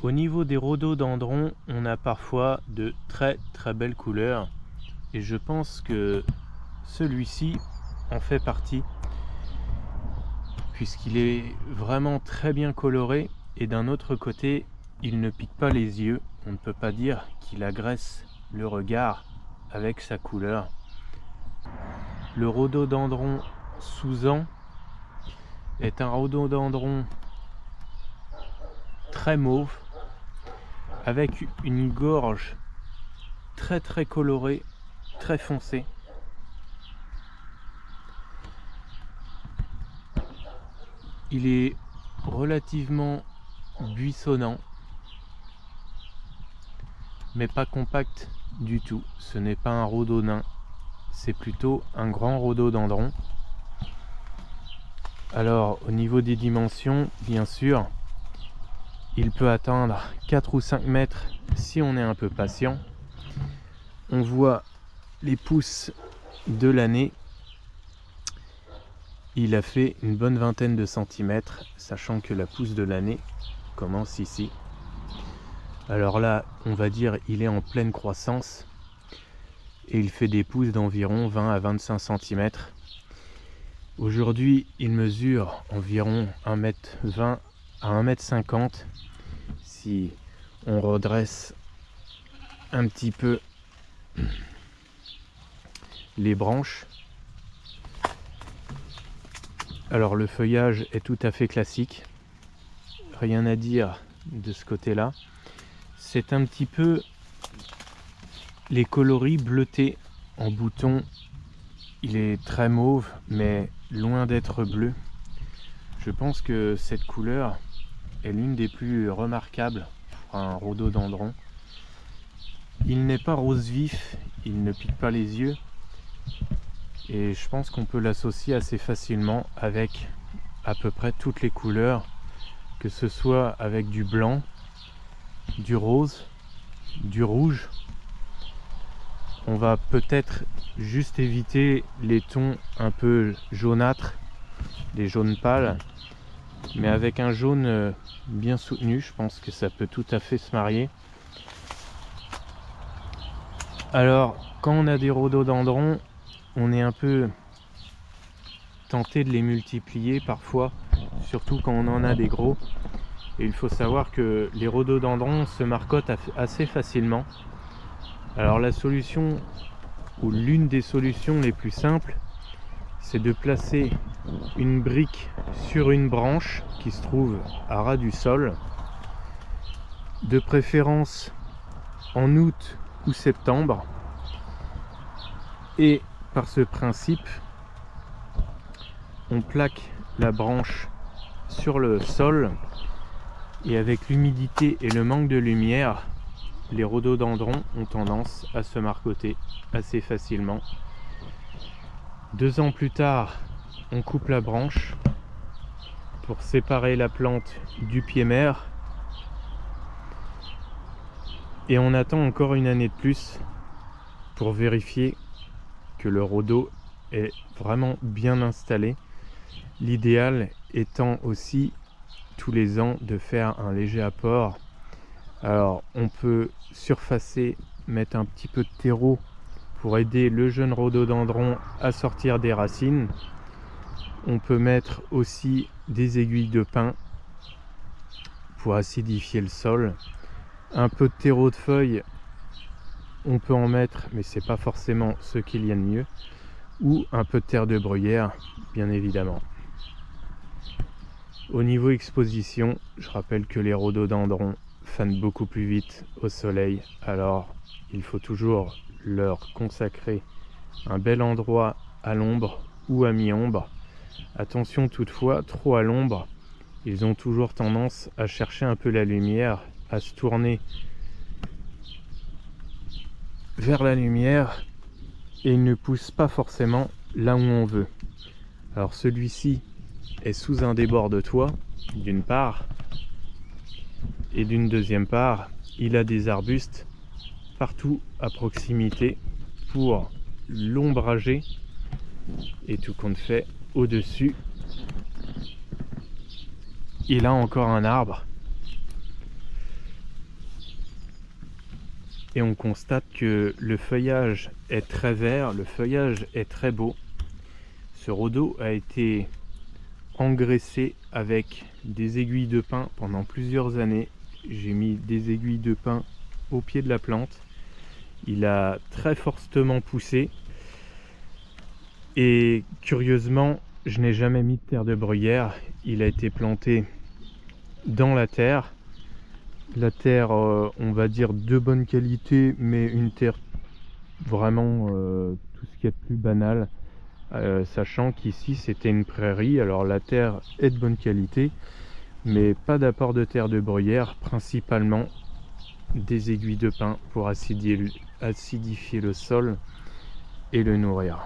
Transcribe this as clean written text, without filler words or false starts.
Au niveau des rhododendrons, on a parfois de très belles couleurs et je pense que celui-ci en fait partie puisqu'il est vraiment très bien coloré et d'un autre côté il ne pique pas les yeux. On ne peut pas dire qu'il agresse le regard avec sa couleur. Le rhododendron Souzan est un rhododendron très mauve avec une gorge très colorée, très foncée. Il est relativement buissonnant, mais pas compact du tout. Ce n'est pas un rhododin, c'est plutôt un grand rhododendron. Alors au niveau des dimensions, bien sûr, il peut atteindre 4 ou 5 mètres si on est un peu patient. On voit les pousses de l'année. Il a fait une bonne vingtaine de centimètres, sachant que la pousse de l'année commence ici. Alors là, on va dire il est en pleine croissance et il fait des pousses d'environ 20 à 25 cm. Aujourd'hui, il mesure environ 1,20 m à 1,50 m. Si on redresse un petit peu les branches. Alors le feuillage est tout à fait classique, rien à dire de ce côté-là. C'est un petit peu les coloris bleutés en bouton. Il est très mauve, mais loin d'être bleu. Je pense que cette couleur est l'une des plus remarquables pour un rhododendron. Il n'est pas rose vif, il ne pique pas les yeux. Et je pense qu'on peut l'associer assez facilement avec à peu près toutes les couleurs, que ce soit avec du blanc, du rose, du rouge. On va peut-être juste éviter les tons un peu jaunâtres, les jaunes pâles, mais avec un jaune bien soutenu, je pense que ça peut tout à fait se marier. Alors, quand on a des rhododendrons, on est un peu tenté de les multiplier parfois, surtout quand on en a des gros. Et il faut savoir que les rhododendrons se marcotent assez facilement. Alors la solution, ou l'une des solutions les plus simples, c'est de placer une brique sur une branche qui se trouve à ras du sol, de préférence en août ou septembre. Et par ce principe, on plaque la branche sur le sol et avec l'humidité et le manque de lumière, les rhododendrons ont tendance à se marcoter assez facilement. 2 ans plus tard, on coupe la branche pour séparer la plante du pied mère et on attend encore une année de plus pour vérifier que le rhodo est vraiment bien installé. L'idéal étant aussi tous les ans de faire un léger apport. Alors on peut surfacer, mettre un petit peu de terreau pour aider le jeune rhododendron à sortir des racines. On peut mettre aussi des aiguilles de pin pour acidifier le sol. Un peu de terreau de feuilles, on peut en mettre, mais c'est pas forcément ce qu'il y a de mieux. Ou un peu de terre de bruyère, bien évidemment. Au niveau exposition, je rappelle que les rhododendrons fanent beaucoup plus vite au soleil, alors il faut toujours leur consacrer un bel endroit à l'ombre ou à mi-ombre. Attention toutefois, trop à l'ombre, ils ont toujours tendance à chercher un peu la lumière, à se tourner vers la lumière et ils ne poussent pas forcément là où on veut. Alors celui-ci est sous un débord de toit d'une part, et d'une deuxième part il a des arbustes partout à proximité pour l'ombrager, et tout compte fait, au dessus il a encore un arbre et on constate que le feuillage est très vert, le feuillage est très beau. Ce rhodo a été engraissé avec des aiguilles de pin pendant plusieurs années. J'ai mis des aiguilles de pin au pied de la plante. Il a très fortement poussé et curieusement, je n'ai jamais mis de terre de bruyère. Il a été planté dans la terre. La terre, on va dire de bonne qualité, mais une terre vraiment tout ce qu'il y a de plus banal. Sachant qu'ici c'était une prairie, alors la terre est de bonne qualité, mais pas d'apport de terre de bruyère, principalement des aiguilles de pin pour acidifier le sol et le nourrir.